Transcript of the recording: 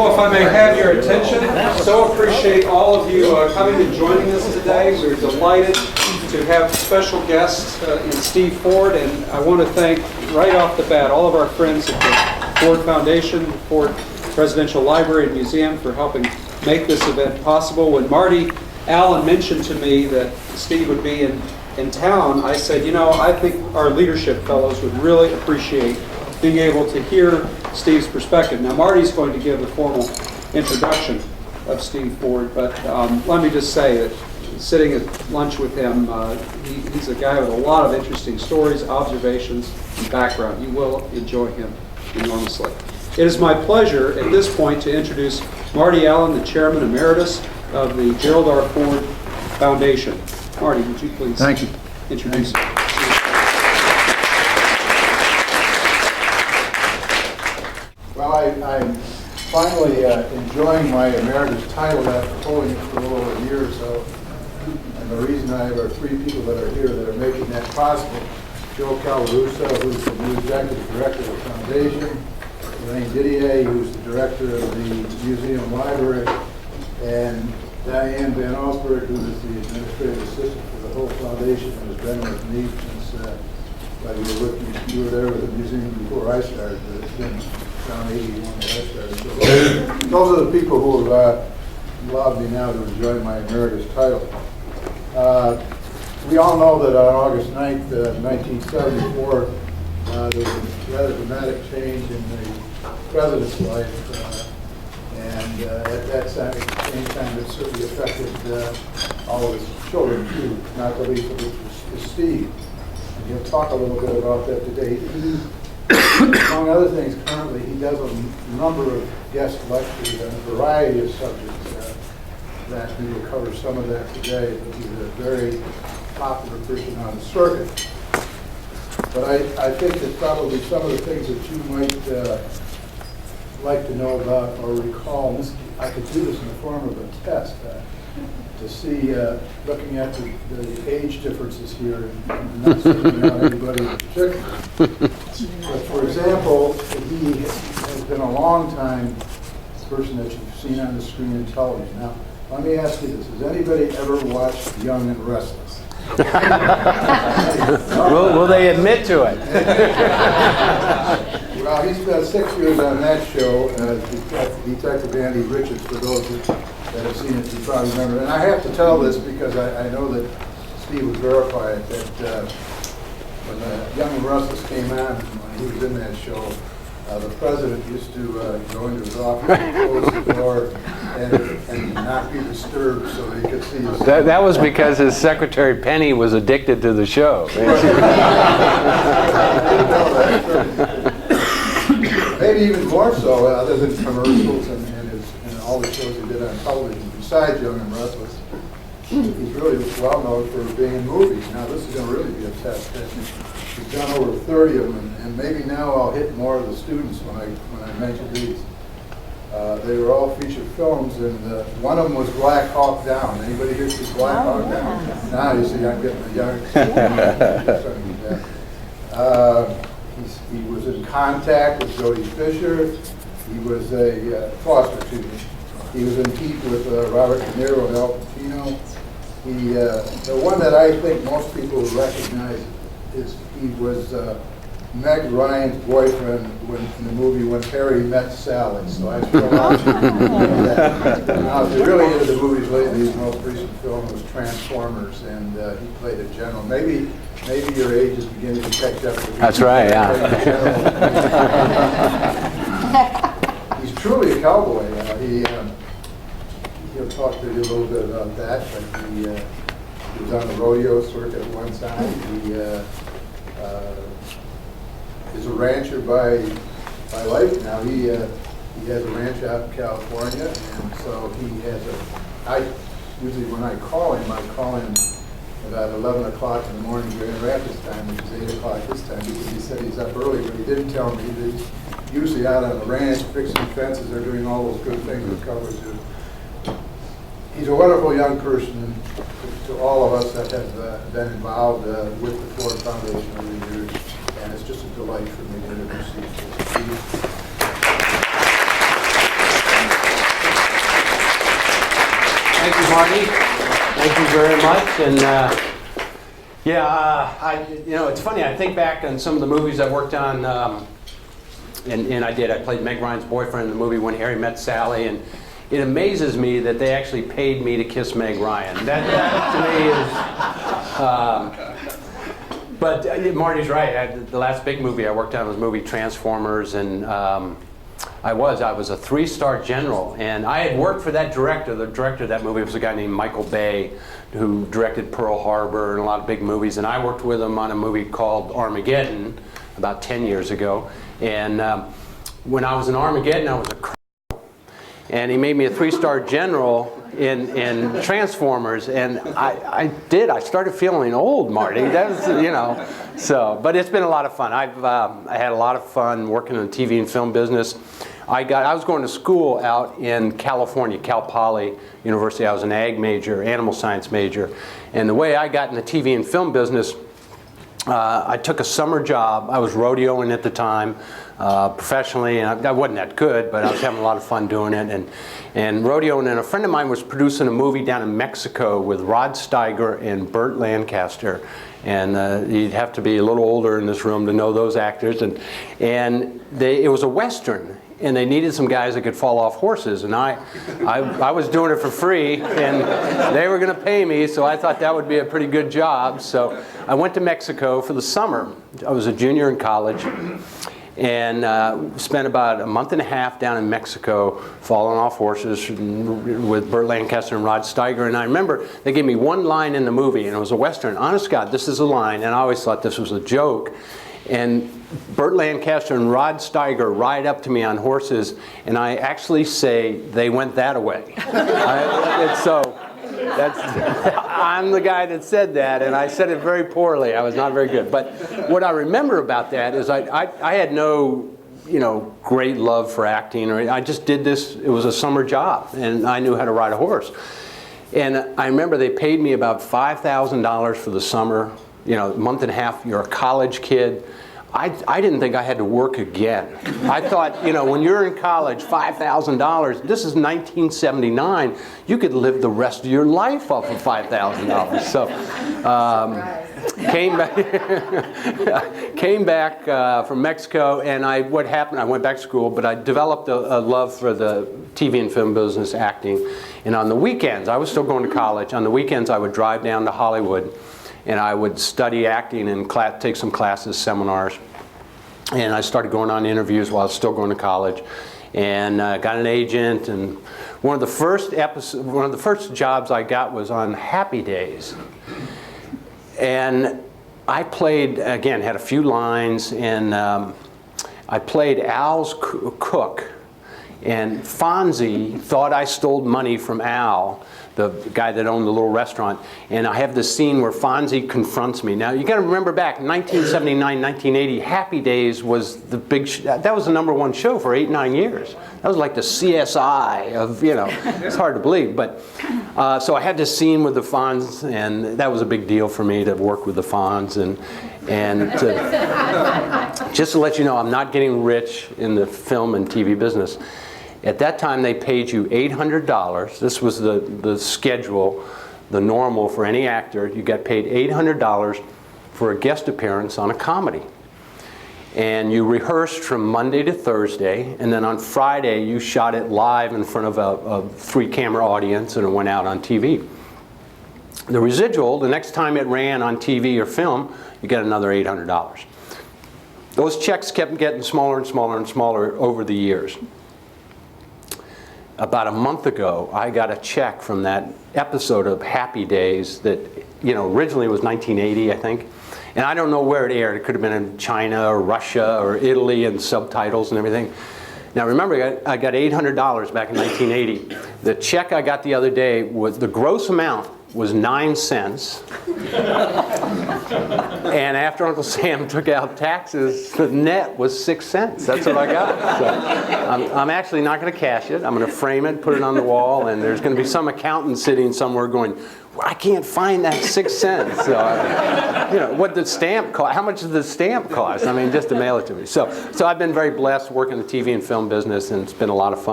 Well, if I may have your attention, I so appreciate all of you coming and joining us today. We're delighted to have special guests in Steve Ford, and I want to thank right off the bat all of our friends at the Ford Foundation, Ford Presidential Library and Museum for helping make this event possible. When Marty Allen mentioned to me that Steve would be in town, I said, you know, I think our leadership fellows would really appreciate being able to hear Steve's perspective. Now, Marty's going to give a formal introduction of Steve Ford, but let me just say that sitting at lunch with him, he's a guy with a lot of interesting stories, observations, and background. You will enjoy him enormously. It is my pleasure at this point to introduce Marty Allen, the Chairman Emeritus of the Gerald R. Ford Foundation. Marty, would you please introduce him? Well, I'm finally enjoying my emeritus title after holding it for a little over a year or so. And the reason I have are three people that are here that are making that possible. Joe Calaruso, who's the new executive director of the foundation, Elaine Didier, who's the director of the museum library, and Diane Van Allsburg, who is the administrative assistant for the whole foundation and has been with me since you were there with the museum before I started, but it's been around 81 when I started. So those are the people who have allowed me now to enjoy my emeritus title. We all know that on August 9th, 1974, there was a rather dramatic change in the president's life. And at that same time, it certainly affected all of his children, too, not the least of which was Steve. And he'll talk a little bit about that today. He, among other things, currently, he does a number of guest lectures on a variety of subjects. That we will cover some of that today, but he's a very popular person on the circuit. But I think that probably some of the things that you might like to know about or recall, and I could do this in the form of a test to see, looking at the age differences here, and not singling out anybody in particular. But for example, he has been a long time person that you've seen on the screen in television. Now, let me ask you this: has anybody ever watched Young and Restless? Will they admit to it? Well, he spent 6 years on that show, Detective Andy Richards, for those that have seen it, you probably remember. And I have to tell this because I know that Steve would verify it, that when Young and Restless came on, when he was in that show, the president used to go into his office and close the door and not be disturbed so that he could see his... That was because his secretary Penny was addicted to the show. I didn't know that. Maybe even more so, other than commercials and all the shows he did on television, besides Young and Restless. He's really well known for being in movies. Now, this is going to really be a test. He's done over 30 of them, and maybe now I'll hit more of the students when I mention these. They were all feature films, and one of them was Black Hawk Down. Anybody here see Black Hawk Down? Now you see I'm getting the young. He was in Contact with Jodie Fisher. He was a Foster, excuse me. He was in Heat with Robert De Niro and Al Pacino. The one that I think most people recognize is he was Meg Ryan's boyfriend in the movie When Harry Met Sally. So I feel like that. Now, if you're really into the movies lately, his most recent film was Transformers, and he played a general. Maybe your age is beginning to catch up with you. That's right, yeah. He's truly a cowboy. He'll talk to you a little bit about that, but he was on the rodeo circuit at one time. He is a rancher by life now. He has a ranch out in California, and so he has usually when I call him about 11 o'clock in the morning during Raptors time, which is 8 o'clock this time, because he said he's up early, but he didn't tell me that he's usually out on the ranch fixing fences or doing all those good things that cowboys do. He's a wonderful young person, and to all of us that have been involved with the Ford Foundation over the years, and it's just a delight for me to introduce Steve. Thank you, Marty. Thank you very much. And it's funny. I think back on some of the movies I worked on, and I played Meg Ryan's boyfriend in the movie When Harry Met Sally, and it amazes me that they actually paid me to kiss Meg Ryan. That to me is. But Marty's right. The last big movie I worked on was the movie Transformers, and I was a 3-star general, and I had worked for that director. The director of that movie was a guy named Michael Bay, who directed Pearl Harbor and a lot of big movies, and I worked with him on a movie called Armageddon about 10 years ago. And when I was in Armageddon, I was a colonel, and he made me a 3-star general in Transformers, and I started feeling old, Marty. That was, but it's been a lot of fun. I had a lot of fun working in the TV and film business. I was going to school out in California, Cal Poly University. I was an ag major, animal science major, and the way I got in the TV and film business, I took a summer job. I was rodeoing at the time, professionally, and I wasn't that good, but I was having a lot of fun doing it, and rodeoing. And a friend of mine was producing a movie down in Mexico with Rod Steiger and Burt Lancaster, and you'd have to be a little older in this room to know those actors. And it was a Western, and they needed some guys that could fall off horses, and I was doing it for free, and they were going to pay me, so I thought that would be a pretty good job. So I went to Mexico for the summer. I was a junior in college, and spent about a month and a half down in Mexico falling off horses with Burt Lancaster and Rod Steiger. And I remember they gave me one line in the movie, and it was a Western. Honest God, this is a line, and I always thought this was a joke. And Burt Lancaster and Rod Steiger ride up to me on horses, and I actually say, "They went that-a-way." I'm the guy that said that, and I said it very poorly. I was not very good. But what I remember about that is I had no, great love for acting, or I just did this. It was a summer job, and I knew how to ride a horse. And I remember they paid me about $5,000 for the summer. A month and a half. You're a college kid. I didn't think I had to work again. I thought, when you're in college, $5,000, this is 1979, you could live the rest of your life off of $5,000. So came back from Mexico, and what happened, I went back to school, but I developed a love for the TV and film business, acting. And on the weekends, I was still going to college. On the weekends, I would drive down to Hollywood, and I would study acting and take some classes, seminars. And I started going on interviews while I was still going to college, and got an agent. And one of the first jobs I got was on Happy Days. And I played, again, had a few lines, and I played Al's cook. And Fonzie thought I stole money from Al, the guy that owned the little restaurant. And I have this scene where Fonzie confronts me. Now, you got to remember back, 1979, 1980, Happy Days was the big, that was the #1 show for 8-9 years. That was like the CSI of, it's hard to believe. But, so I had this scene with the Fonz, and that was a big deal for me to work with the Fonz. And just to let you know, I'm not getting rich in the film and TV business. At that time, they paid you $800. This was the schedule, the normal for any actor. You got paid $800 for a guest appearance on a comedy. And you rehearsed from Monday to Thursday, and then on Friday, you shot it live in front of a 3-camera audience, and it went out on TV. The residual, the next time it ran on TV or film, you get another $800. Those checks kept getting smaller and smaller and smaller over the years. About a month ago, I got a check from that episode of Happy Days that, originally was 1980, I think. And I don't know where it aired. It could have been in China or Russia or Italy and subtitles and everything. Now remember, I got $800 back in 1980. The check I got the other day, the gross amount was 9 cents. And after Uncle Sam took out taxes, the net was 6 cents. That's what I got. So I'm actually not going to cash it. I'm going to frame it, put it on the wall, and there's going to be some accountant sitting somewhere going, well, I can't find that 6 cents. So, what the stamp cost? How much does the stamp cost? I mean, just to mail it to me. So I've been very blessed working in the TV and film business, and it's been a lot of fun.